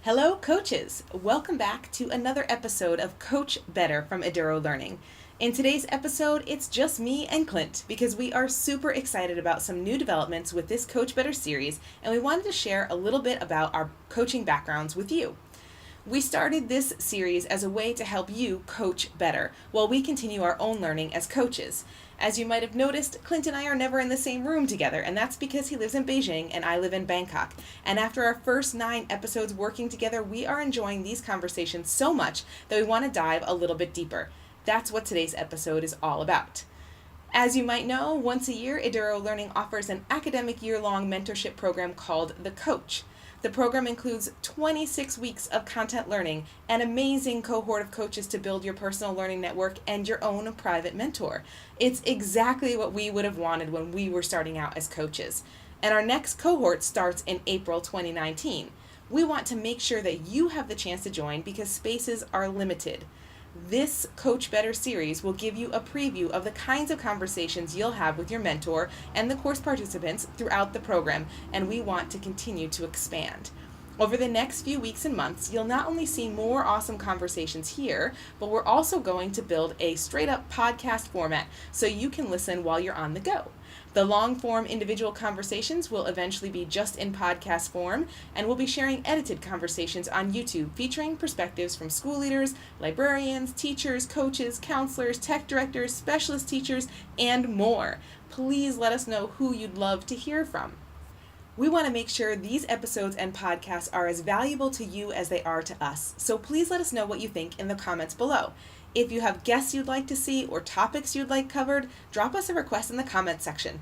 Hello, coaches! Welcome back to another episode of Coach Better from Eduro Learning. In today's episode, it's just me and Clint because we are super excited about some new developments with this Coach Better series, and we wanted to share a little bit about our coaching backgrounds with you. We started this series as a way to help you coach better while we continue our own learning as coaches. As you might have noticed, Clint and I are never in the same room together, and that's because he lives in Beijing and I live in Bangkok. And after our first 9 episodes working together, we are enjoying these conversations so much that we want to dive a little bit deeper. That's what today's episode is all about. As you might know, once a year, Eduro Learning offers an academic year-long mentorship program called The Coach. The program includes 26 weeks of content learning, an amazing cohort of coaches to build your personal learning network, and your own private mentor. It's exactly what we would have wanted when we were starting out as coaches. And our next cohort starts in April 2019. We want to make sure that you have the chance to join because spaces are limited. This Coach Better series will give you a preview of the kinds of conversations you'll have with your mentor and the course participants throughout the program, and we want to continue to expand. Over the next few weeks and months, you'll not only see more awesome conversations here, but we're also going to build a straight-up podcast format so you can listen while you're on the go. The long-form individual conversations will eventually be just in podcast form, and we'll be sharing edited conversations on YouTube featuring perspectives from school leaders, librarians, teachers, coaches, counselors, tech directors, specialist teachers, and more. Please let us know who you'd love to hear from. We want to make sure these episodes and podcasts are as valuable to you as they are to us, so please let us know what you think in the comments below. If you have guests you'd like to see or topics you'd like covered, drop us a request in the comments section.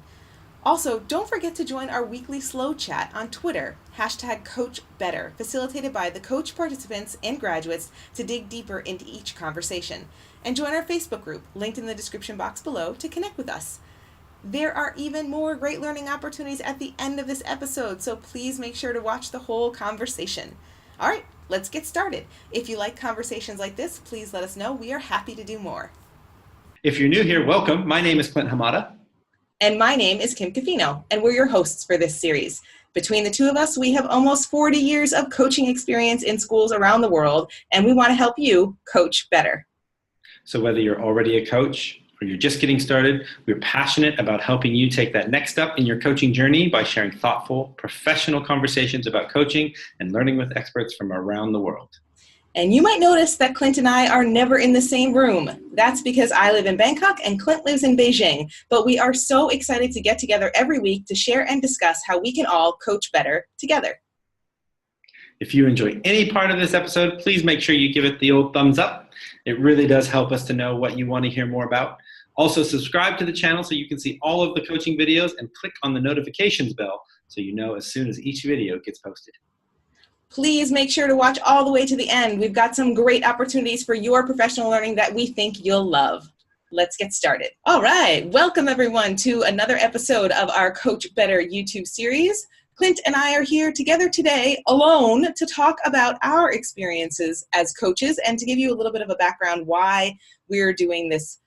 Also, don't forget to join our weekly Slow Chat on Twitter, #CoachBetter, facilitated by the coach participants and graduates to dig deeper into each conversation. And join our Facebook group, linked in the description box below, to connect with us. There are even more great learning opportunities at the end of this episode, so please make sure to watch the whole conversation. All right, let's get started. If you like conversations like this, please let us know. We are happy to do more. If you're new here, welcome. My name is Clint Hamada. And my name is Kim Cafino, and we're your hosts for this series. Between the two of us, we have almost 40 years of coaching experience in schools around the world, and we want to help you coach better. So whether you're already a coach or you're just getting started, we're passionate about helping you take that next step in your coaching journey by sharing thoughtful, professional conversations about coaching and learning with experts from around the world. And you might notice that Clint and I are never in the same room. That's because I live in Bangkok and Clint lives in Beijing. But we are so excited to get together every week to share and discuss how we can all coach better together. If you enjoy any part of this episode, please make sure you give it the old thumbs up. It really does help us to know what you want to hear more about. Also, subscribe to the channel so you can see all of the coaching videos and click on the notifications bell so you know as soon as each video gets posted. Please make sure to watch all the way to the end. We've got some great opportunities for your professional learning that we think you'll love. Let's get started. All right, welcome everyone to another episode of our Coach Better YouTube series. Clint and I are here together today alone to talk about our experiences as coaches and to give you a little bit of a background why we're doing this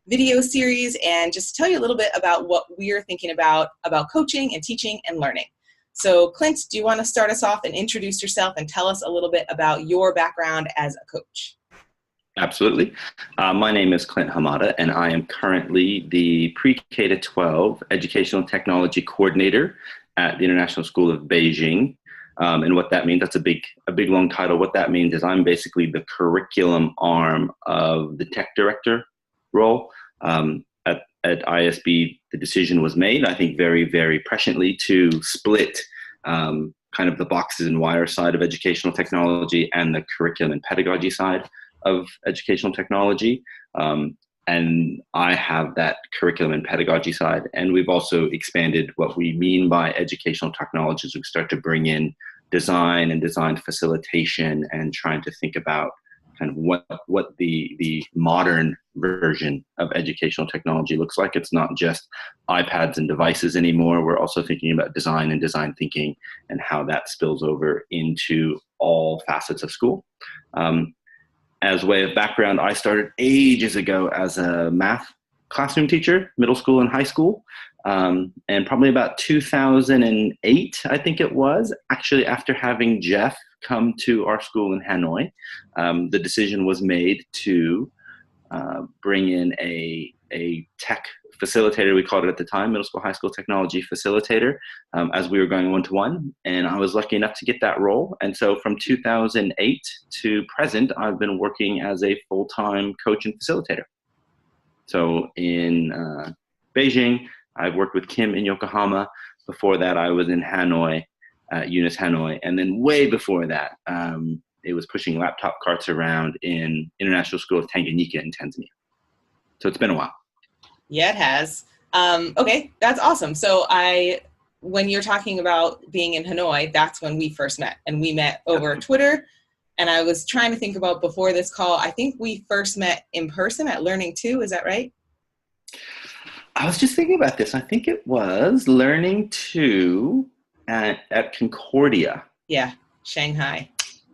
video series and just tell you a little bit about what we're thinking about coaching and teaching and learning. So Clint, do you want to start us off and introduce yourself and tell us a little bit about your background as a coach? Absolutely. My name is Clint Hamada, and I am currently the pre-K to 12 Educational Technology Coordinator at the International School of Beijing. And what that means, that's a big long title. What that means is I'm basically the curriculum arm of the tech director role. At ISB, the decision was made, I think very, very presciently, to split kind of the boxes and wires side of educational technology and the curriculum and pedagogy side of educational technology. And I have that curriculum and pedagogy side. And we've also expanded what we mean by educational technology as we start to bring in design and design facilitation and trying to think about kind of what the modern version of educational technology looks like. It's not just iPads and devices anymore. We're also thinking about design and design thinking and how that spills over into all facets of school. As way of background, I started ages ago as a math classroom teacher, middle school and high school. And probably about 2008, I think it was, actually after having Jeff come to our school in Hanoi, the decision was made to bring in a tech facilitator, we called it at the time, middle school, high school technology facilitator, as we were going one-to-one. And I was lucky enough to get that role. And so from 2008 to present, I've been working as a full-time coach and facilitator. So in Beijing, I've worked with Kim in Yokohama. Before that, I was in Hanoi, UNIS Hanoi. And then way before that, it was pushing laptop carts around in International School of Tanganyika in Tanzania. So it's been a while. Yeah, it has. Okay, that's awesome. So when you're talking about being in Hanoi, that's when we first met. And we met over Twitter. And I was trying to think about before this call, I think we first met in person at Learning 2. Is that right? I was just thinking about this. I think it was Learning 2 at Concordia. Yeah, Shanghai.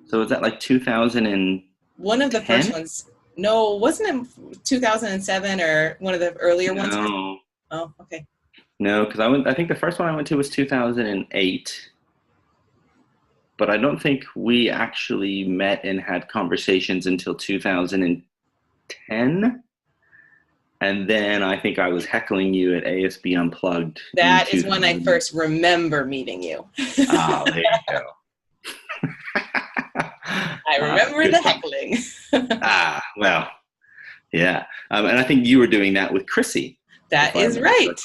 So was that like 2010? One of the first ones. No, wasn't it 2007 or one of the earlier ones? No. Oh, okay. No, because I think the first one I went to was 2008. But I don't think we actually met and had conversations until 2010. And then I think I was heckling you at ASB Unplugged. That is when I first remember meeting you. Oh, there you go. I remember the heckling. Well, yeah. And I think you were doing that with Chrissy. That is right.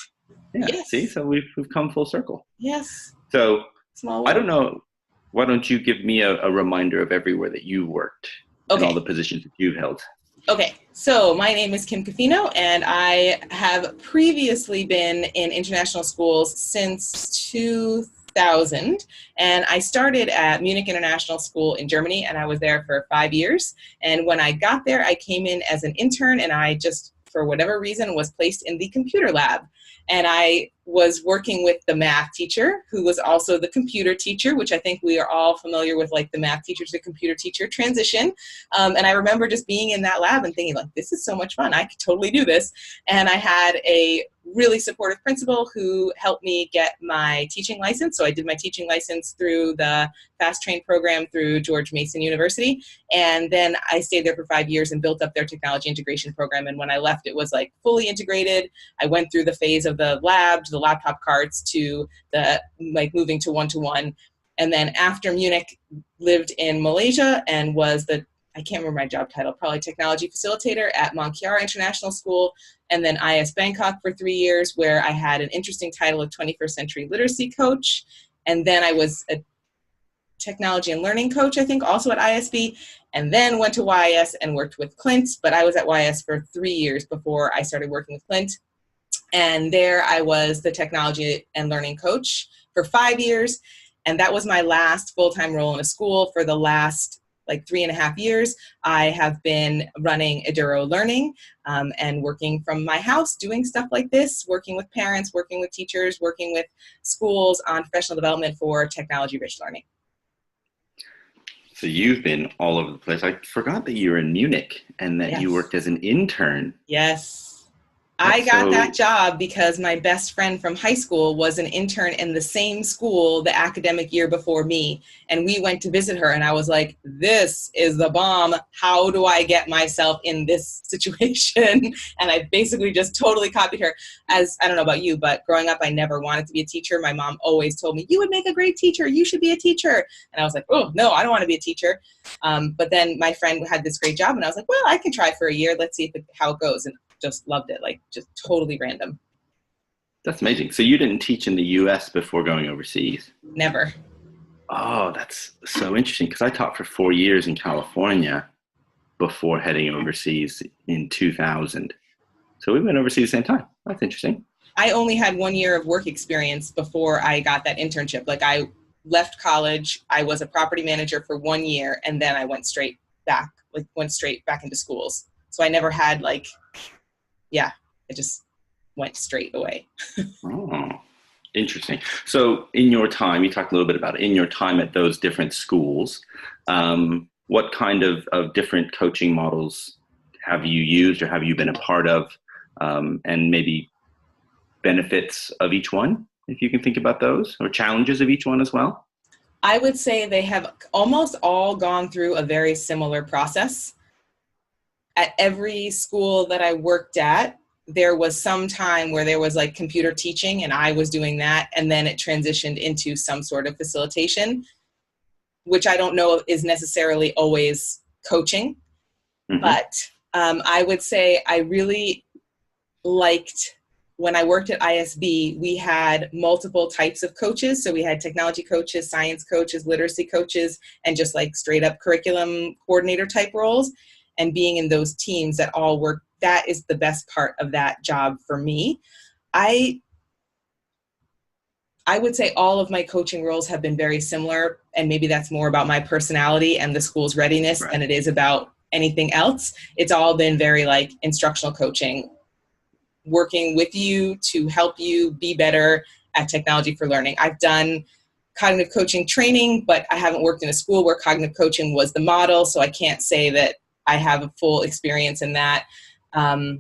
Yeah. Yes. See, so we've come full circle. Yes. So Small world. I don't know. Why don't you give me a reminder of everywhere that you worked and all the positions that you've held? Okay, so my name is Kim Cafino, and I have previously been in international schools since 2000. And I started at Munich International School in Germany, and I was there for 5 years. And when I got there, I came in as an intern, and I just, for whatever reason, was placed in the computer lab. And I was working with the math teacher, who was also the computer teacher, which I think we are all familiar with, like the math teacher to computer teacher transition. And I remember just being in that lab and thinking, like, this is so much fun. I could totally do this. And I had a really supportive principal who helped me get my teaching license. So I did my teaching license through the Fast Train program through George Mason University. And then I stayed there for 5 years and built up their technology integration program. And when I left, it was like fully integrated. I went through the phase of the lab to the laptop carts to the like moving to one-to-one. And then after Munich, lived in Malaysia and was I can't remember my job title, probably technology facilitator at Mont Kiara International School, and then IS Bangkok for 3 years, where I had an interesting title of 21st Century Literacy Coach. And then I was a technology and learning coach, I think, also at ISB, and then went to YS and worked with Clint. But I was at YS for 3 years before I started working with Clint. And there I was the technology and learning coach for 5 years. And that was my last full-time role in a school. For the last like 3.5 years, I have been running Eduro Learning and working from my house, doing stuff like this, working with parents, working with teachers, working with schools on professional development for technology-rich learning. So you've been all over the place. I forgot that you were in Munich and that you worked as an intern. Yes. I got that job because my best friend from high school was an intern in the same school the academic year before me. And we went to visit her and I was like, this is the bomb. How do I get myself in this situation? And I basically just totally copied her. As I don't know about you, but growing up, I never wanted to be a teacher. My mom always told me, you would make a great teacher. You should be a teacher. And I was like, oh, no, I don't want to be a teacher. But then my friend had this great job and I was like, well, I can try for a year. Let's see how it goes. And just loved it, like just totally random. That's amazing. So you didn't teach in the US before going overseas? Never. Oh, that's so interesting because I taught for 4 years in California before heading overseas in 2000. So we went overseas at the same time. That's interesting. I only had 1 year of work experience before I got that internship. Like I left college, I was a property manager for 1 year, and then I went straight back into schools. So I never had it just went straight away. Oh, interesting. So in your time, you talked a little bit about it, in your time at those different schools, what kind of different coaching models have you used or have you been a part of and maybe benefits of each one, if you can think about those, or challenges of each one as well? I would say they have almost all gone through a very similar process. At every school that I worked at, there was some time where there was like computer teaching and I was doing that, and then it transitioned into some sort of facilitation, which I don't know is necessarily always coaching. Mm-hmm. But I would say I really liked when I worked at ISB, we had multiple types of coaches. So we had technology coaches, science coaches, literacy coaches, and just like straight up curriculum coordinator type roles. And being in those teams that all work, that is the best part of that job for me. I would say all of my coaching roles have been very similar, and maybe that's more about my personality and the school's readiness than it is about anything else. It's all been very like instructional coaching, working with you to help you be better at technology for learning. I've done cognitive coaching training, but I haven't worked in a school where cognitive coaching was the model, so I can't say that I have a full experience in that. And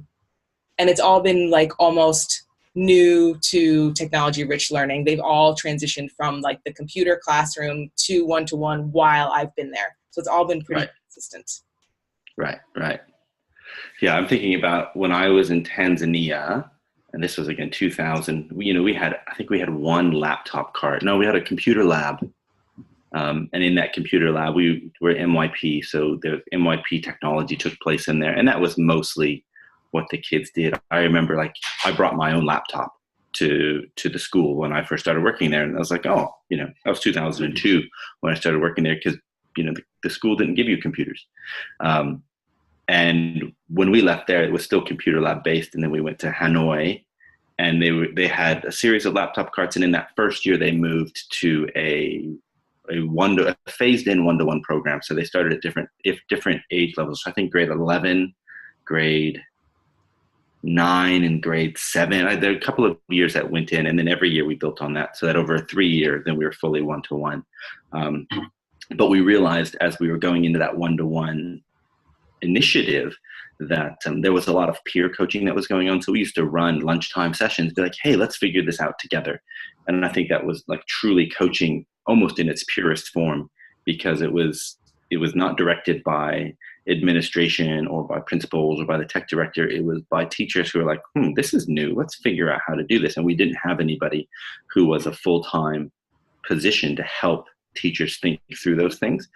it's all been like almost new to technology-rich learning. They've all transitioned from like the computer classroom to one-to-one while I've been there. So it's all been pretty consistent. Right. Yeah, I'm thinking about when I was in Tanzania, and this was again 2000. I think we had one laptop cart. No, we had a computer lab, and in that computer lab, we were MYP. So the MYP technology took place in there, and that was mostly what the kids did. I remember, like, I brought my own laptop to the school when I first started working there, and I was like, that was 2002 when I started working there, because the school didn't give you computers. And when we left there, it was still computer lab based. And then we went to Hanoi, and they had a series of laptop carts. And in that first year, they moved to a phased in one-to-one program. So they started at different age levels. So I think grade 11, grade 9, and grade 7. There are a couple of years that went in, and then every year we built on that. So that over a 3-year, then we were fully one-to-one. But we realized as we were going into that one-to-one initiative that there was a lot of peer coaching that was going on. So we used to run lunchtime sessions, be like, hey, let's figure this out together. And I think that was like truly coaching almost in its purest form, because it was not directed by administration or by principals or by the tech director. It was by teachers who were like, this is new. Let's figure out how to do this. And we didn't have anybody who was a full-time position to help teachers think through those things.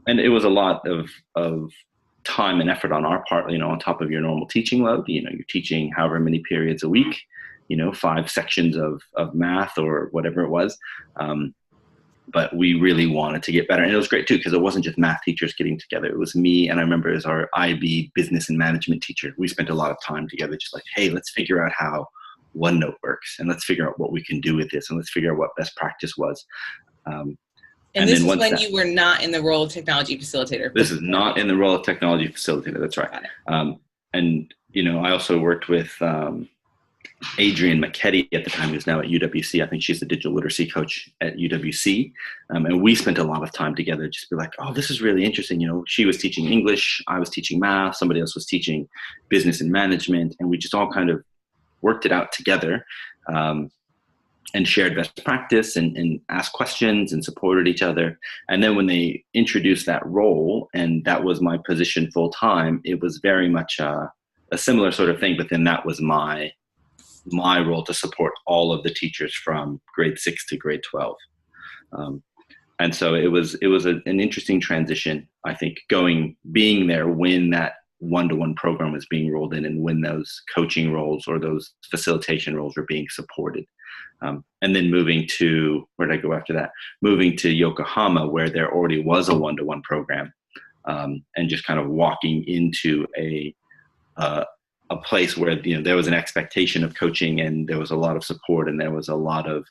And it was a lot of time and effort on our part, on top of your normal teaching load. You're teaching however many periods a week, 5 sections of math or whatever it was. But we really wanted to get better. And it was great too, because it wasn't just math teachers getting together. It was me, and I remember as our IB business and management teacher, we spent a lot of time together, just like, hey, let's figure out how OneNote works, and let's figure out what we can do with this, and let's figure out what best practice was. And this is when you were not in the role of technology facilitator. This is not in the role of technology facilitator. That's right. And, I also worked with Adrienne McKetty at the time, who's now at UWC. I think she's the digital literacy coach at UWC. And we spent a lot of time together, just be like, oh, this is really interesting. She was teaching English, I was teaching math, somebody else was teaching business and management. And we just all kind of worked it out together. And shared best practice and asked questions and supported each other. And then when they introduced that role, and that was my position full time, it was very much a similar sort of thing. But then that was my role to support all of the teachers from grade 6 to grade 12. And so it was an interesting transition, I think, being there when that one-to-one program was being rolled in, and when those coaching roles or those facilitation roles were being supported. And then moving to, where did I go after that? Moving to Yokohama, where there already was a one-to-one program, and just kind of walking into a place where there was an expectation of coaching, and there was a lot of support, and there was a lot of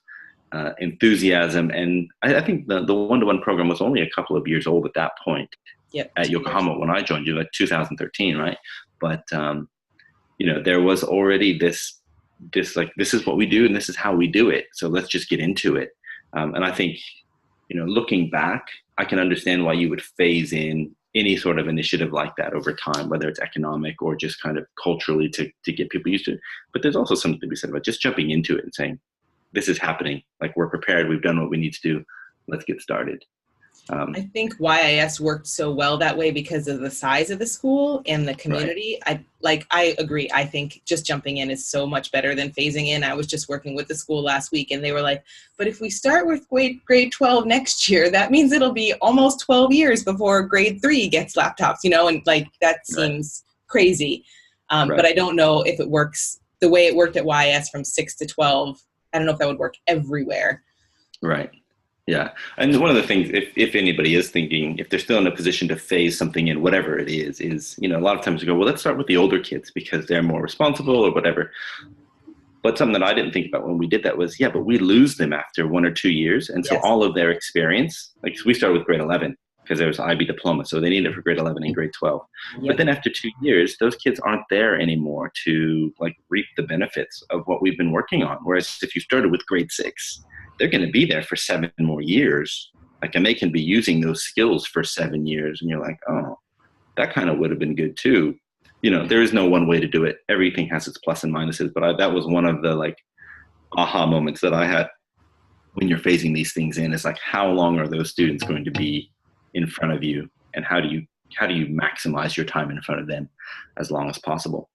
enthusiasm. And I think the one-to-one program was only a couple of years old at that point. Yep. At Yokohama when I joined you, like 2013, right? But there was already this like, this is what we do and this is how we do it, so let's just get into it. And I think looking back, I can understand why you would phase in any sort of initiative like that over time, whether it's economic or just kind of culturally to get people used to it. But there's also something to be said about just jumping into it and saying, this is happening. Like, we're prepared. We've done what we need to do. Let's get started. I think YIS worked so well that way because of the size of the school and the community. Right. I agree. I think just jumping in is so much better than phasing in. I was just working with the school last week and they were like, but if we start with grade 12 next year, that means it'll be almost 12 years before grade 3 gets laptops, and like that seems crazy. Right. But I don't know if it works the way it worked at YIS from 6 to 12. I don't know if that would work everywhere. Right. Yeah. And one of the things, if anybody is thinking, if they're still in a position to phase something in, whatever it is, a lot of times we go, well, let's start with the older kids because they're more responsible or whatever. But something that I didn't think about when we did that was, but we lose them after 1 or 2 years. And so all of their experience, like we started with grade 11 because there was IB diploma. So they need it for grade 11 and grade 12. Yep. But then after 2 years, those kids aren't there anymore to like reap the benefits of what we've been working on. Whereas if you started with grade 6, they're going to be there for 7 more years. And they can be using those skills for 7 years. And you're like, oh, that kind of would have been good too. There is no one way to do it. Everything has its plus and minuses. But that was one of the aha moments that I had when you're phasing these things in, is like, how long are those students going to be in front of you? And how do you maximize your time in front of them as long as possible?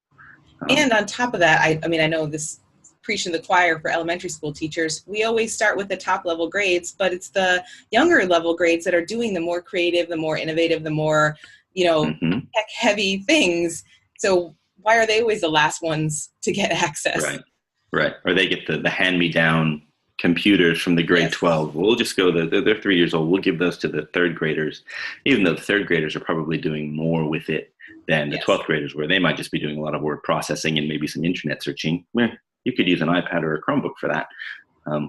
And on top of that, I know this, preaching to the choir for elementary school teachers, we always start with the top level grades, but it's the younger level grades that are doing the more creative, the more innovative, the more, tech heavy things. So why are they always the last ones to get access? Right. Or they get the hand-me-down computers from the grade 12. We'll just go, they're 3 years old. We'll give those to the third graders, even though the third graders are probably doing more with it than the 12th graders, where they might just be doing a lot of word processing and maybe some internet searching. You could use an iPad or a Chromebook for that.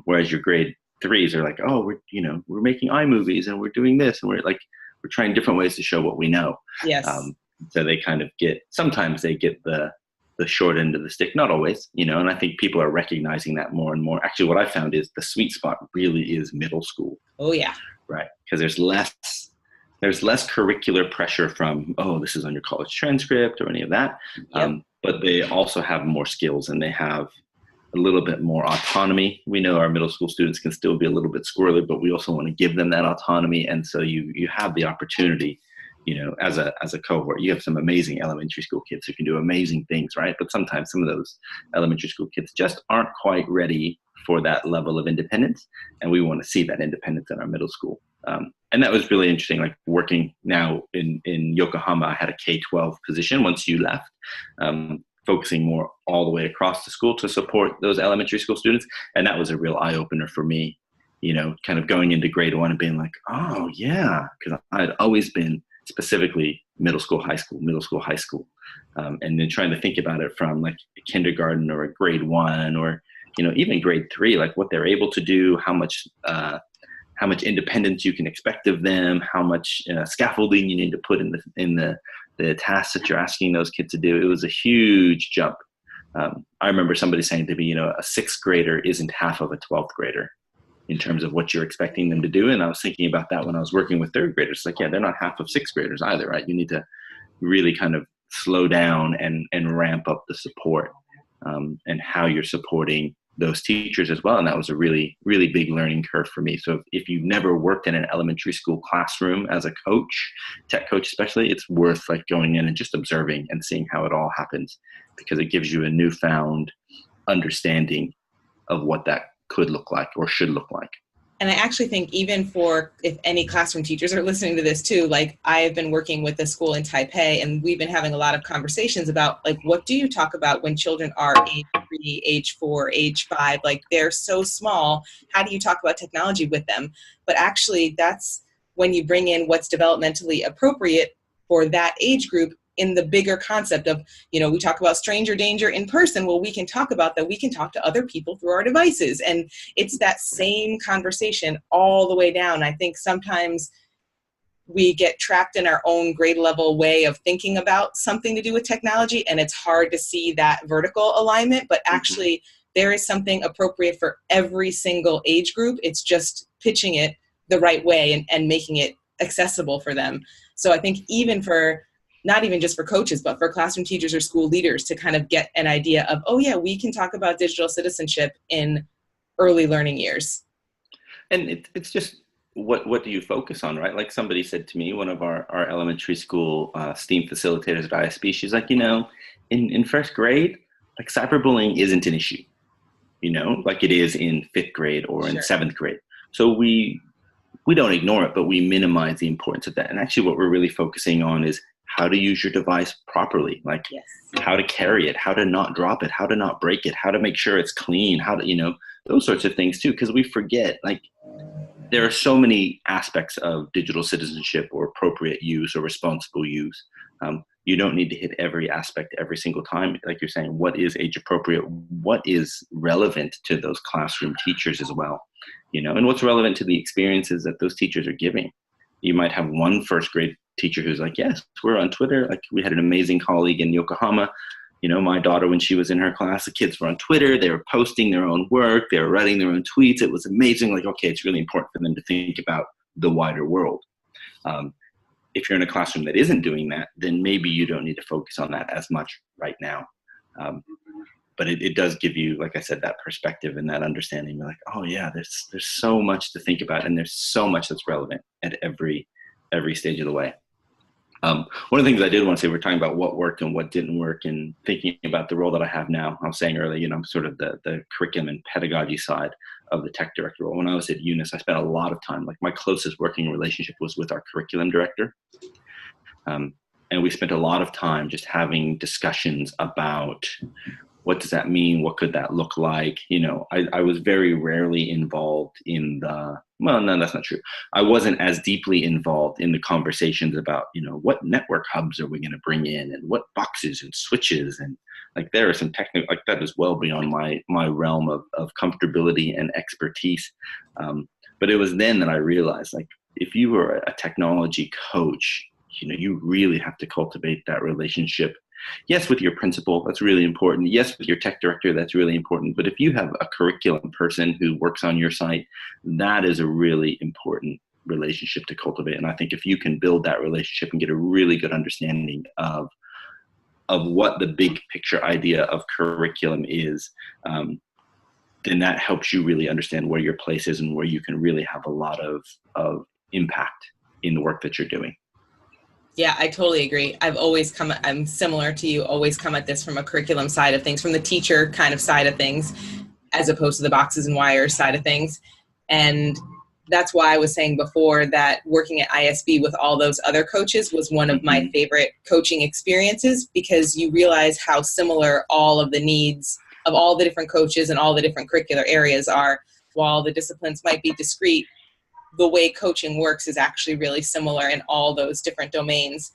Whereas your grade 3s are like, oh, we're making iMovies and we're doing this and we're trying different ways to show what we know. Yes. So they kind of sometimes they get the short end of the stick, not always, and I think people are recognizing that more and more. Actually, what I found is the sweet spot really is middle school. Oh yeah. Right. Because there's less curricular pressure from, oh, this is on your college transcript or any of that. Yep. But they also have more skills and they have a little bit more autonomy. We know our middle school students can still be a little bit squirrely, but we also want to give them that autonomy. And so you have the opportunity, as a cohort. You have some amazing elementary school kids who can do amazing things, right? But sometimes some of those elementary school kids just aren't quite ready for that level of independence. And we want to see that independence in our middle school. And that was really interesting, like working now in Yokohama. I had a K-12 position once you left, focusing more all the way across the school to support those elementary school students. And that was a real eye-opener for me, kind of going into grade 1 and being like, oh yeah, because I'd always been specifically middle school, high school. And then trying to think about it from like a kindergarten or a grade 1 or, even grade 3, like what they're able to do, how much independence you can expect of them, how much scaffolding you need to put in the tasks that you're asking those kids to do. It was a huge jump. I remember somebody saying to me, a 6th grader isn't half of a 12th grader in terms of what you're expecting them to do. And I was thinking about that when I was working with 3rd graders. Like, they're not half of 6th graders either, right? You need to really kind of slow down and ramp up the support and how you're supporting those teachers as well. And that was a really, really big learning curve for me. So if you've never worked in an elementary school classroom as a coach, tech coach especially, it's worth going in and just observing and seeing how it all happens, because it gives you a newfound understanding of what that could look like or should look like. And I actually think even for, if any classroom teachers are listening to this too, I've been working with a school in Taipei and we've been having a lot of conversations about what do you talk about when children are age 3, age 4, age 5, they're so small. How do you talk about technology with them? But actually that's when you bring in what's developmentally appropriate for that age group in the bigger concept of, we talk about stranger danger in person. Well, we can talk about that. We can talk to other people through our devices. And it's that same conversation all the way down. I think sometimes we get trapped in our own grade level way of thinking about something to do with technology. And it's hard to see that vertical alignment, but actually there is something appropriate for every single age group. It's just pitching it the right way and making it accessible for them. So I think even for, not even just for coaches, but for classroom teachers or school leaders to kind of get an idea of, oh yeah, we can talk about digital citizenship in early learning years. And it's just, what do you focus on, right? Like somebody said to me, one of our elementary school STEAM facilitators at ISB, she's like, in first grade, like cyberbullying isn't an issue, like it is in fifth grade or in seventh grade. So we don't ignore it, but we minimize the importance of that. And actually what we're really focusing on is how to use your device properly, like how to carry it, how to not drop it, how to not break it, how to make sure it's clean, how to, those sorts of things too, because we forget, like, there are so many aspects of digital citizenship or appropriate use or responsible use. You don't need to hit every aspect every single time. Like you're saying, what is age appropriate? What is relevant to those classroom teachers as well? And what's relevant to the experiences that those teachers are giving. You might have one first grade teacher who's like, yes, we're on Twitter. Like we had an amazing colleague in Yokohama. My daughter, when she was in her class, the kids were on Twitter, they were posting their own work, they were writing their own tweets. It was amazing. Like, okay, it's really important for them to think about the wider world. If you're in a classroom that isn't doing that, then maybe you don't need to focus on that as much right now. But it does give you, like I said, that perspective and that understanding. You're like, oh yeah, there's so much to think about, and there's so much that's relevant at every stage of the way. One of the things I did want to say, we're talking about what worked and what didn't work, and thinking about the role that I have now. I was saying earlier, I'm sort of the curriculum and pedagogy side of the tech director role. When I was at UNIS, I spent a lot of time, like my closest working relationship was with our curriculum director. And we spent a lot of time just having discussions about what does that mean? What could that look like? I was very rarely involved in well, no, that's not true. I wasn't as deeply involved in the conversations about, what network hubs are we going to bring in and what boxes and switches, and like there are some technical, like that is well beyond my realm of comfortability and expertise. But it was then that I realized, like, if you were a technology coach, you really have to cultivate that relationship. Yes, with your principal, that's really important. Yes, with your tech director, that's really important. But if you have a curriculum person who works on your site, that is a really important relationship to cultivate. And I think if you can build that relationship and get a really good understanding of what the big picture idea of curriculum is, then that helps you really understand where your place is and where you can really have a lot of impact in the work that you're doing. Yeah, I totally agree. I'm similar to you, always come at this from a curriculum side of things, from the teacher kind of side of things, as opposed to the boxes and wires side of things. And that's why I was saying before that working at ISB with all those other coaches was one of my favorite coaching experiences, because you realize how similar all of the needs of all the different coaches and all the different curricular areas are. While the disciplines might be discrete, the way coaching works is actually really similar in all those different domains.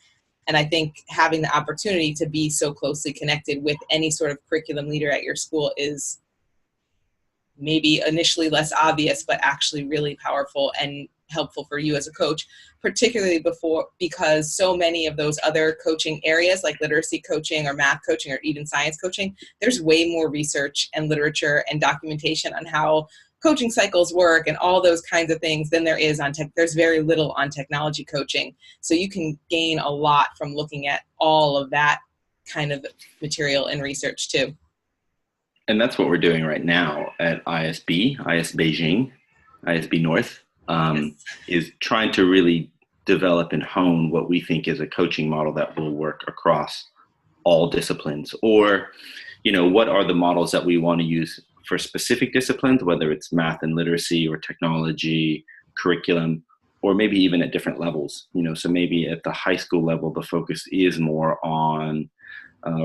And I think having the opportunity to be so closely connected with any sort of curriculum leader at your school is maybe initially less obvious, but actually really powerful and helpful for you as a coach, particularly because so many of those other coaching areas like literacy coaching or math coaching or even science coaching, there's way more research and literature and documentation on how coaching cycles work and all those kinds of things than there is on tech. There's very little on technology coaching. So you can gain a lot from looking at all of that kind of material and research too. And that's what we're doing right now at ISB Beijing, ISB North, is trying to really develop and hone what we think is a coaching model that will work across all disciplines. Or, what are the models that we want to use for specific disciplines, whether it's math and literacy or technology, curriculum, or maybe even at different levels. So maybe at the high school level, the focus is more on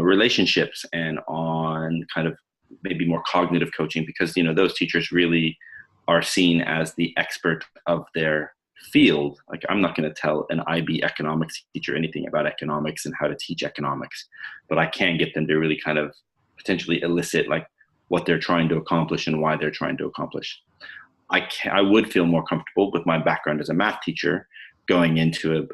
relationships and on kind of maybe more cognitive coaching, because, those teachers really are seen as the expert of their field. Like, I'm not going to tell an IB economics teacher anything about economics and how to teach economics, but I can get them to really kind of potentially elicit like what they're trying to accomplish and why they're trying to accomplish. I would feel more comfortable with my background as a math teacher going into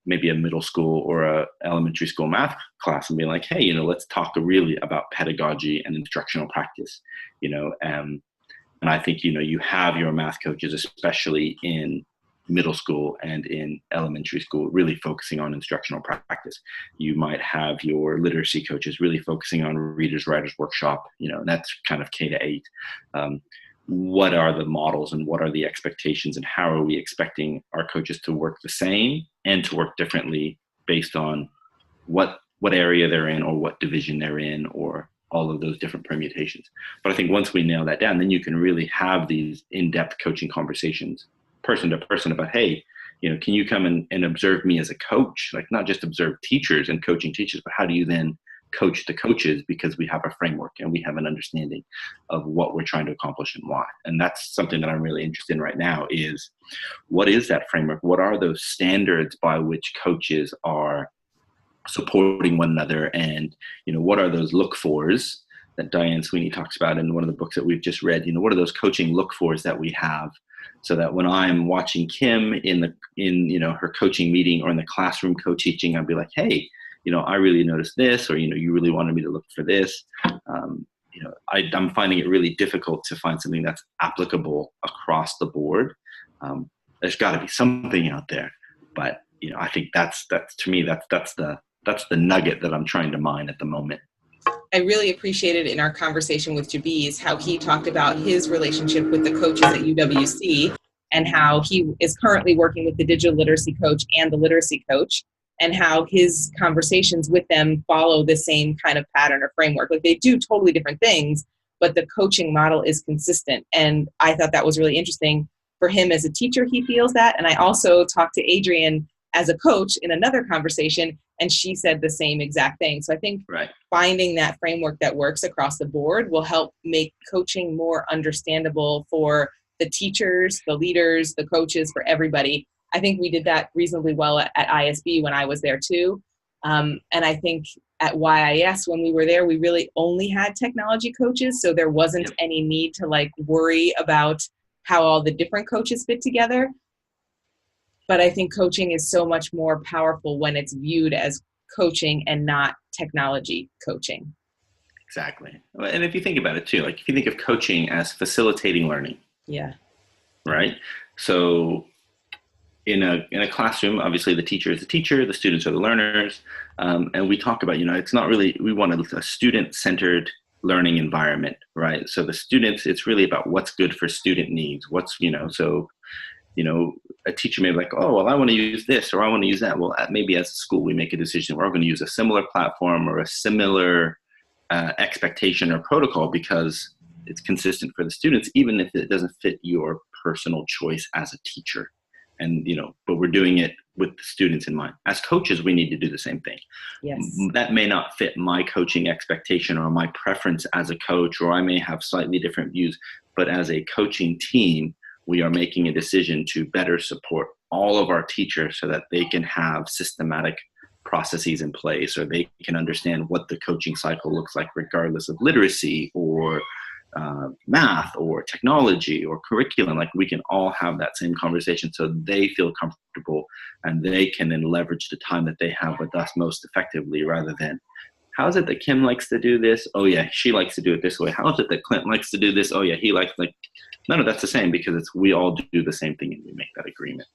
maybe a middle school or a elementary school math class and being like, hey, let's talk really about pedagogy and instructional practice, and I think, you have your math coaches, especially in middle school and in elementary school, really focusing on instructional practice. You might have your literacy coaches really focusing on readers, writers workshop, and that's kind of K-8. What are the models and what are the expectations, and how are we expecting our coaches to work the same and to work differently based on what area they're in or what division they're in, or all of those different permutations. But I think once we nail that down, then you can really have these in-depth coaching conversations person to person about, hey, can you come and observe me as a coach? Like, not just observe teachers and coaching teachers, but how do you then coach the coaches, because we have a framework and we have an understanding of what we're trying to accomplish and why. And that's something that I'm really interested in right now, is what is that framework? What are those standards by which coaches are supporting one another? And, what are those look-fors that Diane Sweeney talks about in one of the books that we've just read? What are those coaching look-fors that we have, so that when I'm watching Kim in her coaching meeting or in the classroom co-teaching, I'll be like, hey, I really noticed this, or, you really wanted me to look for this. I'm finding it really difficult to find something that's applicable across the board. There's got to be something out there, but, I think that's to me, that's the nugget that I'm trying to mine at the moment. I really appreciated in our conversation with Jabiz how he talked about his relationship with the coaches at UWC, and how he is currently working with the digital literacy coach and the literacy coach, and how his conversations with them follow the same kind of pattern or framework. Like, they do totally different things, but the coaching model is consistent. And I thought that was really interesting for him as a teacher. He feels that. And I also talked to Adrienne as a coach in another conversation, and she said the same exact thing. So I think finding that framework that works across the board will help make coaching more understandable for the teachers, the leaders, the coaches, for everybody. I think we did that reasonably well at ISB when I was there too. And I think at YIS, when we were there, we really only had technology coaches. So there wasn't any need to worry about how all the different coaches fit together. But I think coaching is so much more powerful when it's viewed as coaching and not technology coaching. Exactly. And if you think about it too, if you think of coaching as facilitating learning. Yeah. Right? So in a classroom, obviously the teacher is the teacher, the students are the learners. And we talk about, it's not really, we want a student-centered learning environment, right? So the students, it's really about what's good for student needs. A teacher may be like, oh, well, I want to use this, or I want to use that. Well, maybe as a school, we make a decision. We're going to use a similar platform or a similar expectation or protocol because it's consistent for the students, even if it doesn't fit your personal choice as a teacher. And, but we're doing it with the students in mind. As coaches, we need to do the same thing. Yes. That may not fit my coaching expectation or my preference as a coach, or I may have slightly different views, but as a coaching team, we are making a decision to better support all of our teachers so that they can have systematic processes in place, or they can understand what the coaching cycle looks like regardless of literacy or math or technology or curriculum. We can all have that same conversation so they feel comfortable and they can then leverage the time that they have with us most effectively, rather than, how is it that Kim likes to do this? Oh yeah, she likes to do it this way. How is it that Clint likes to do this? Oh yeah, he likes, none of that's the same, because we all do the same thing and we make that agreement.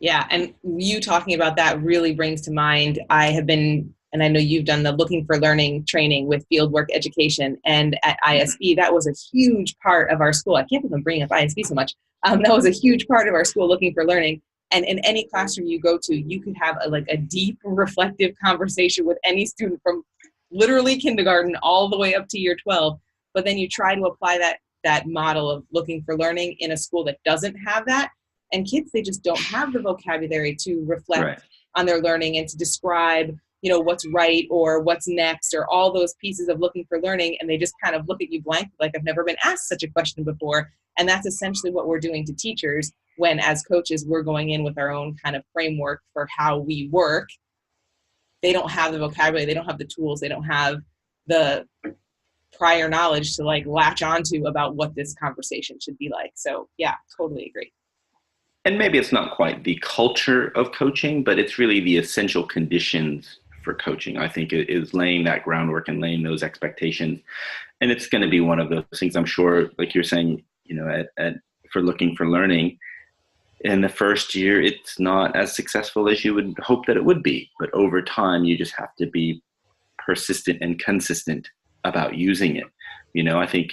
Yeah. And you talking about that really brings to mind, I have been, and I know you've done the Looking for Learning training with Fieldwork Education, and at ISB, that was a huge part of our school. I can't believe I'm bringing up ISB so much. That was a huge part of our school, Looking for Learning. And in any classroom you go to, you could have a deep, reflective conversation with any student from literally kindergarten all the way up to year 12. But then you try to apply that model of Looking for Learning in a school that doesn't have that. And kids, they just don't have the vocabulary to reflect on their learning and to describe, what's right or what's next or all those pieces of Looking for Learning. And they just kind of look at you blankly, like, I've never been asked such a question before. And that's essentially what we're doing to teachers when, as coaches, we're going in with our own kind of framework for how we work. They don't have the vocabulary, they don't have the tools, they don't have the prior knowledge to latch onto about what this conversation should be like. So yeah, totally agree. And maybe it's not quite the culture of coaching, but it's really the essential conditions for coaching. I think it is laying that groundwork and laying those expectations. And it's going to be one of those things, I'm sure, like you're saying, for Looking for Learning, in the first year, it's not as successful as you would hope that it would be. But over time, you just have to be persistent and consistent about using it. I think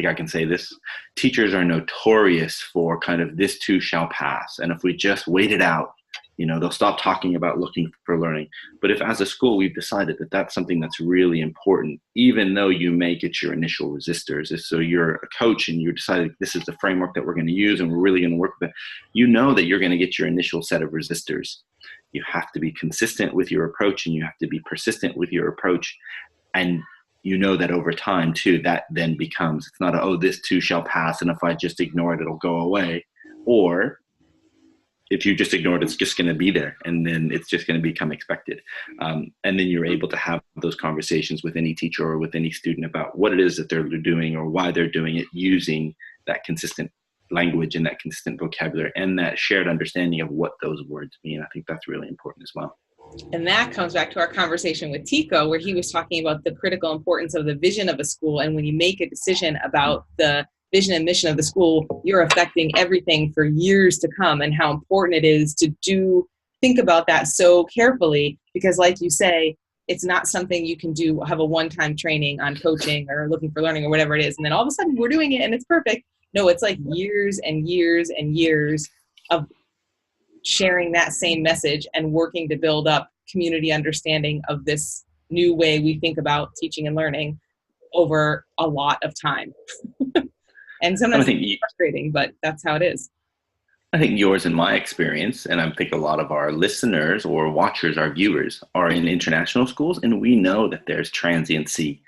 I can say this. Teachers are notorious for kind of this too shall pass. And if we just wait it out, they'll stop talking about looking for learning. But if as a school, we've decided that that's something that's really important, even though you may get your initial resistors. So you're a coach and you decided this is the framework that we're going to use and we're really going to work with it, that you're going to get your initial set of resistors. You have to be consistent with your approach and you have to be persistent with your approach. And that over time too, that then becomes, it's not this too shall pass, and if I just ignore it, it'll go away. Or if you just ignore it, it's just going to be there, and then it's just going to become expected. And then you're able to have those conversations with any teacher or with any student about what it is that they're doing or why they're doing it, using that consistent language and that consistent vocabulary and that shared understanding of what those words mean. I think that's really important as well. And that comes back to our conversation with Tico, where he was talking about the critical importance of the vision of a school. And when you make a decision about the vision and mission of the school, you're affecting everything for years to come, and how important it is to think about that so carefully, because like you say, it's not something you can have a one-time training on coaching or looking for learning or whatever it is. And then all of a sudden we're doing it and it's perfect. No, it's like years and years and years of sharing that same message and working to build up community understanding of this new way we think about teaching and learning over a lot of time. And sometimes it's frustrating, but that's how it is. I think yours and my experience, and I think a lot of our listeners or watchers, our viewers, are in international schools, and we know that there's transiency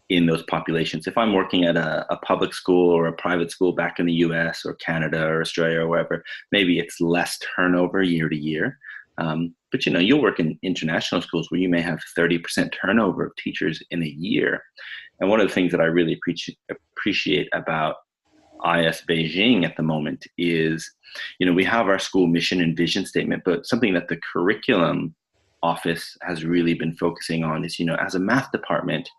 in those populations. If I'm working at a public school or a private school back in the US or Canada or Australia or wherever, maybe it's less turnover year to year. But you'll work in international schools where you may have 30% turnover of teachers in a year. And one of the things that I really appreciate about IS Beijing at the moment is, we have our school mission and vision statement, but something that the curriculum office has really been focusing on is, as a math department,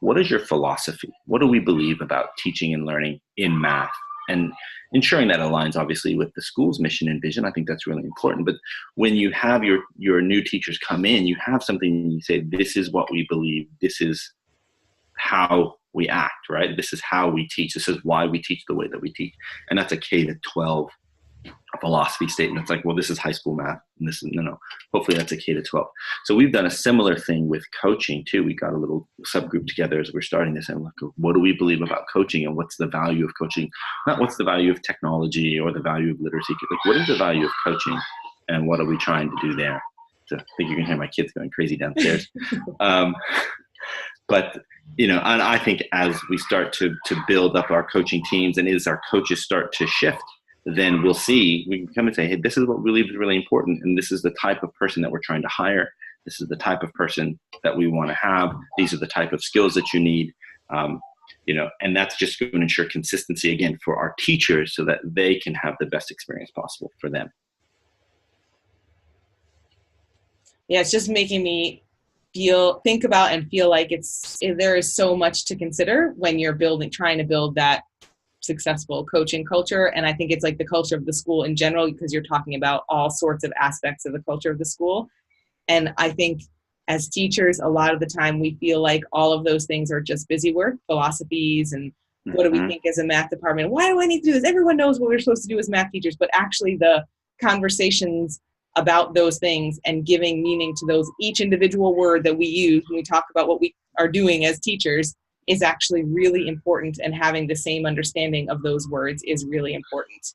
what is your philosophy? What do we believe about teaching and learning in math? And ensuring that aligns obviously with the school's mission and vision. I think that's really important. But when you have your new teachers come in, you have something and you say, this is what we believe. This is how we act, right? This is how we teach. This is why we teach the way that we teach. And that's a K-12 philosophy statement. It's like, well, this is high school math. And this is, no. Hopefully that's a K-12. So we've done a similar thing with coaching too. We got a little subgroup together as we're starting this, and look, what do we believe about coaching and what's the value of coaching? Not what's the value of technology or the value of literacy. Like, what is the value of coaching and what are we trying to do there? So I think you can hear my kids going crazy downstairs. But, and I think as we start to build up our coaching teams and as our coaches start to shift, then we can come and say, hey, this is what we believe is really important. And this is the type of person that we're trying to hire. This is the type of person that we want to have. These are the type of skills that you need. And that's just going to ensure consistency again for our teachers so that they can have the best experience possible for them. Yeah, it's just making me think about and feel like there is so much to consider when you're trying to build that successful coaching culture. And I think it's like the culture of the school in general, because you're talking about all sorts of aspects of the culture of the school. And I think as teachers, a lot of the time we feel like all of those things are just busy work, philosophies, and what do we think as a math department? Why do I need to do this? Everyone knows what we're supposed to do as math teachers, but actually the conversations about those things and giving meaning to each individual word that we use when we talk about what we are doing as teachers is actually really important, and having the same understanding of those words is really important.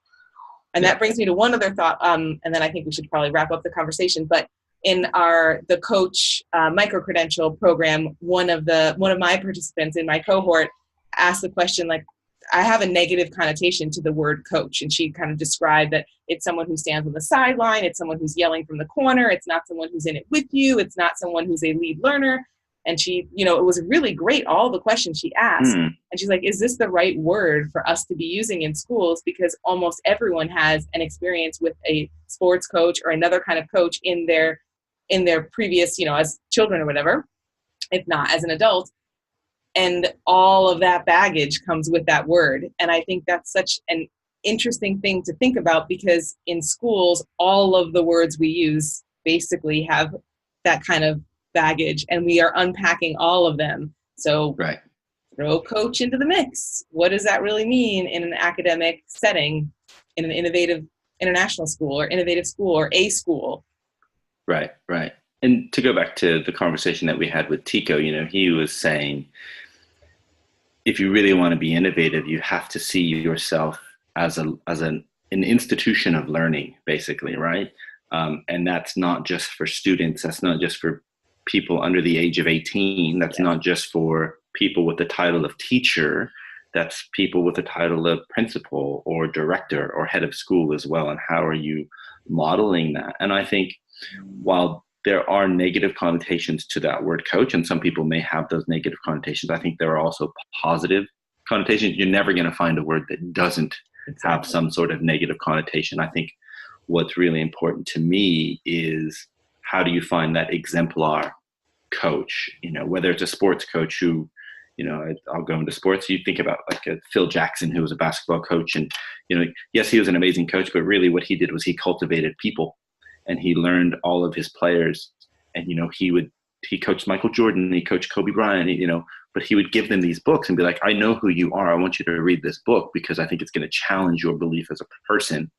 And that brings me to one other thought, and then I think we should probably wrap up the conversation. But in the coach micro-credential program, one of my participants in my cohort asked the question, like, I have a negative connotation to the word coach. And she kind of described that it's someone who stands on the sideline, it's someone who's yelling from the corner, it's not someone who's in it with you, it's not someone who's a lead learner. And she, it was really great, all the questions she asked. And she's like, is this the right word for us to be using in schools? Because almost everyone has an experience with a sports coach or another kind of coach in their previous, as children or whatever, if not as an adult. And all of that baggage comes with that word. And I think that's such an interesting thing to think about, because in schools, all of the words we use basically have that kind of baggage, and we are unpacking all of them. So Right. throw coach into the mix. What does that really mean in an academic setting, in an innovative international school or innovative school or a school? Right, right. And to go back to the conversation that we had with Tico, he was saying, if you really want to be innovative, you have to see yourself as an institution of learning, basically, right? And that's not just for students. That's not just for people under the age of 18. That's not just for people with the title of teacher. That's people with the title of principal or director or head of school as well. And how are you modeling that? And I think while there are negative connotations to that word coach, and some people may have those negative connotations, I think there are also positive connotations. You're never going to find a word that doesn't have some sort of negative connotation. I think what's really important to me is, how do you find that exemplar coach? Whether it's a sports coach who, I'll go into sports. You think about like a Phil Jackson, who was a basketball coach, and yes, he was an amazing coach, but really what he did was he cultivated people, and he learned all of his players. And he coached Michael Jordan, he coached Kobe Bryant, but he would give them these books and be like, I know who you are. I want you to read this book because I think it's going to challenge your belief as a person.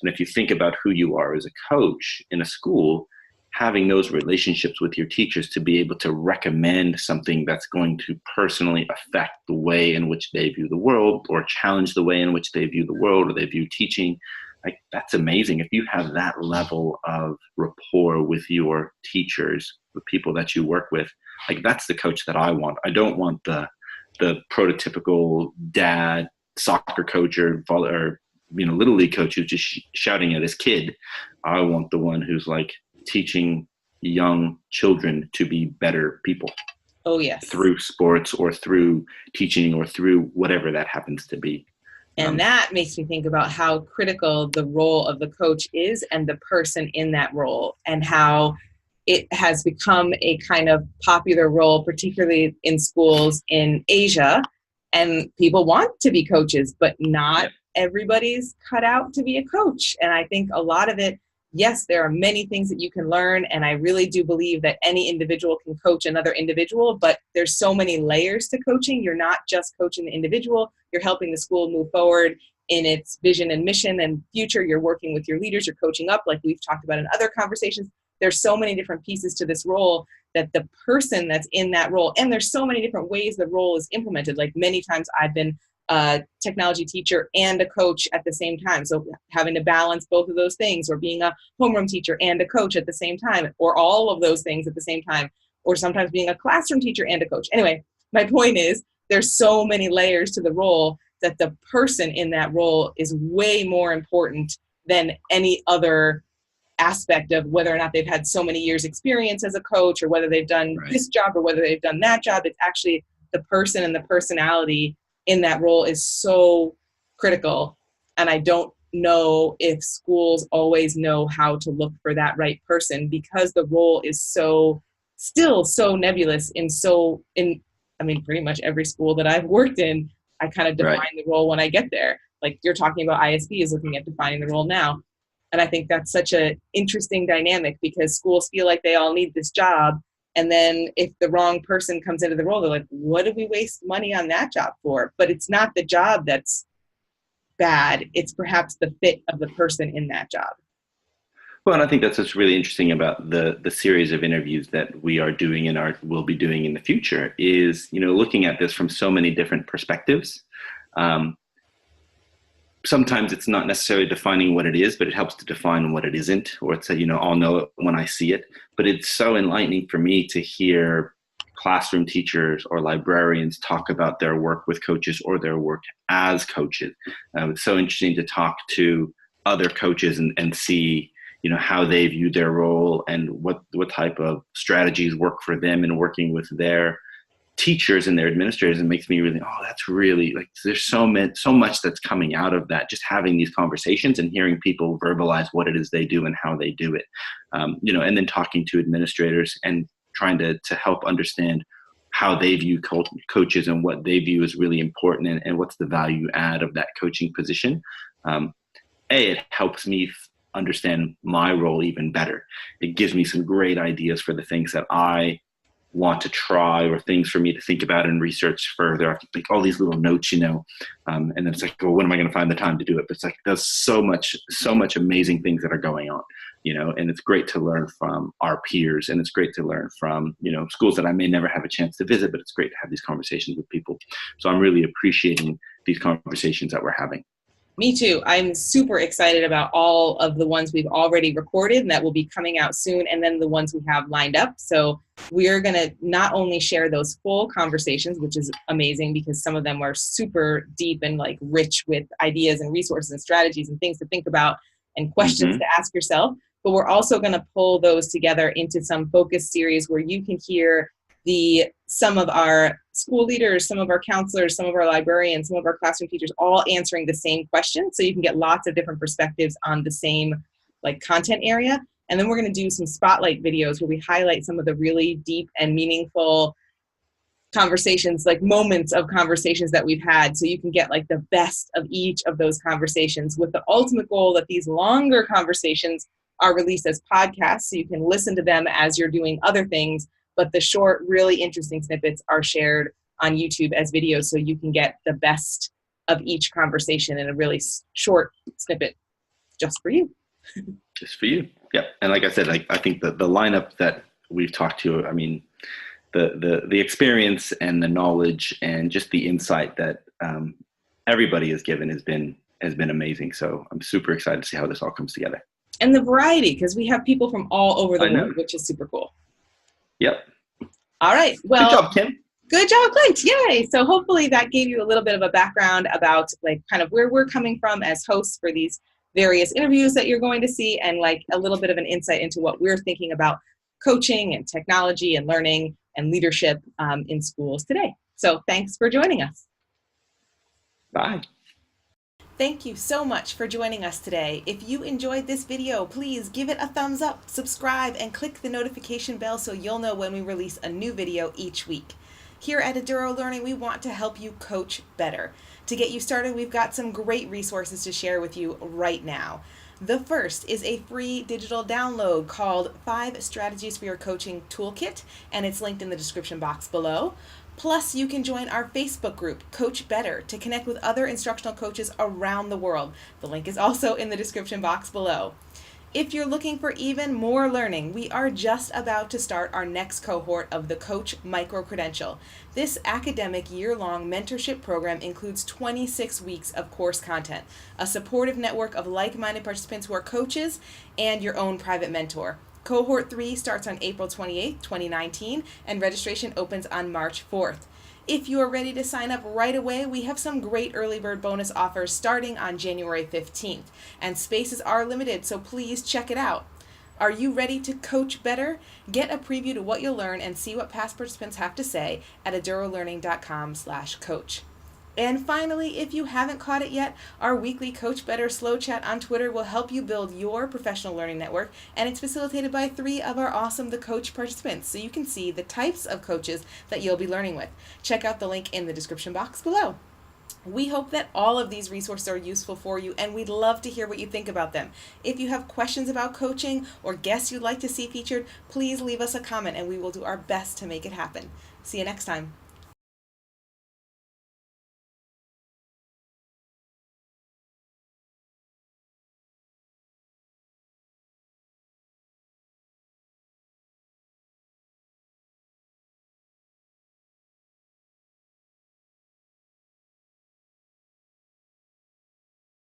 And if you think about who you are as a coach in a school, having those relationships with your teachers to be able to recommend something that's going to personally affect the way in which they view the world, or challenge the way in which they view the world, or they view teaching, like, that's amazing. If you have that level of rapport with your teachers, the people that you work with, like, that's the coach that I want. I don't want the prototypical dad soccer coach or little league coach who's just shouting at his kid. I want the one who's like teaching young children to be better people. Oh, yes. Through sports or through teaching or through whatever that happens to be. And that makes me think about how critical the role of the coach is, and the person in that role, and how it has become a kind of popular role, particularly in schools in Asia. And people want to be coaches, but not everybody's cut out to be a coach. And I think a lot of it, yes, there are many things that you can learn. And I really do believe that any individual can coach another individual, but there's so many layers to coaching. You're not just coaching the individual, you're helping the school move forward in its vision and mission and future. You're working with your leaders, you're coaching up, like we've talked about in other conversations. There's so many different pieces to this role, that the person that's in that role, and there's so many different ways the role is implemented. Like, many times I've been a technology teacher and a coach at the same time. So having to balance both of those things, or being a homeroom teacher and a coach at the same time, or all of those things at the same time, or sometimes being a classroom teacher and a coach. Anyway, my point is, there's so many layers to the role, that the person in that role is way more important than any other aspect of whether or not they've had so many years experience as a coach, or whether they've done this job or whether they've done that job. It's actually the person and the personality in that role is so critical. And I don't know if schools always know how to look for that right person, because the role is still so nebulous pretty much every school that I've worked in. I kind of define the role when I get there. Like, you're talking about ISB is looking at defining the role now. And I think that's such an interesting dynamic, because schools feel like they all need this job. And then if the wrong person comes into the role, they're like, what did we waste money on that job for? But it's not the job that's bad. It's perhaps the fit of the person in that job. Well, and I think that's what's really interesting about the series of interviews that we are doing and will be doing in the future is, looking at this from so many different perspectives. Sometimes it's not necessarily defining what it is, but it helps to define what it isn't, or it's I'll know it when I see it. But it's so enlightening for me to hear classroom teachers or librarians talk about their work with coaches or their work as coaches. It's so interesting to talk to other coaches and see how they view their role and what type of strategies work for them in working with their teachers and their administrators. It makes me really, that's really, like, there's so much that's coming out of that, just having these conversations and hearing people verbalize what it is they do and how they do it. And then talking to administrators and trying to help understand how they view coaches and what they view as really important, and what's the value add of that coaching position. it helps me understand my role even better. It gives me some great ideas for the things that I want to try, or things for me to think about and research further. I have to make all these little notes, and then it's like, well, when am I going to find the time to do it? But it's like, there's so much amazing things that are going on, and it's great to learn from our peers, and it's great to learn from, schools that I may never have a chance to visit, but it's great to have these conversations with people. So I'm really appreciating these conversations that we're having. Me too. I'm super excited about all of the ones we've already recorded and that will be coming out soon, and then the ones we have lined up. So we're going to not only share those full conversations, which is amazing because some of them are super deep and like rich with ideas and resources and strategies and things to think about and questions to ask yourself, but we're also going to pull those together into some focus series where you can hear some of our school leaders, some of our counselors, some of our librarians, some of our classroom teachers all answering the same question. So you can get lots of different perspectives on the same content area. And then we're going to do some spotlight videos where we highlight some of the really deep and meaningful conversations, moments of conversations that we've had. So you can get the best of each of those conversations, with the ultimate goal that these longer conversations are released as podcasts. So you can listen to them as you're doing other things, but the short, really interesting snippets are shared on YouTube as videos, so you can get the best of each conversation in a really short snippet just for you. Just for you. Yeah. And like I said, I think that the lineup that we've talked to, I mean, the experience and the knowledge and just the insight that everybody has given has been amazing. So I'm super excited to see how this all comes together. And the variety, because we have people from all over the world, which is super cool. Yep. All right. Well, good job, Kim. Good job, Clint. Yay. So hopefully that gave you a little bit of a background about kind of where we're coming from as hosts for these various interviews that you're going to see, and a little bit of an insight into what we're thinking about coaching and technology and learning and leadership in schools today. So thanks for joining us. Bye. Thank you so much for joining us today. If you enjoyed this video, please give it a thumbs up, subscribe, and click the notification bell so you'll know when we release a new video each week. Here at Eduro Learning, we want to help you coach better. To get you started, we've got some great resources to share with you right now. The first is a free digital download called 5 Strategies for Your Coaching Toolkit, and it's linked in the description box below. Plus, you can join our Facebook group, Coach Better, to connect with other instructional coaches around the world. The link is also in the description box below. If you're looking for even more learning, we are just about to start our next cohort of the Coach Micro-Credential. This academic year-long mentorship program includes 26 weeks of course content, a supportive network of like-minded participants who are coaches, and your own private mentor. Cohort 3 starts on April 28th, 2019, and registration opens on March 4th. If you are ready to sign up right away, we have some great early bird bonus offers starting on January 15th, and spaces are limited, so please check it out. Are you ready to coach better? Get a preview to what you'll learn and see what past participants have to say at edurolearning.com/coach. And finally, if you haven't caught it yet, our weekly Coach Better Slow Chat on Twitter will help you build your professional learning network, and it's facilitated by 3 of our awesome The Coach participants, so you can see the types of coaches that you'll be learning with. Check out the link in the description box below. We hope that all of these resources are useful for you, and we'd love to hear what you think about them. If you have questions about coaching or guests you'd like to see featured, please leave us a comment and we will do our best to make it happen. See you next time.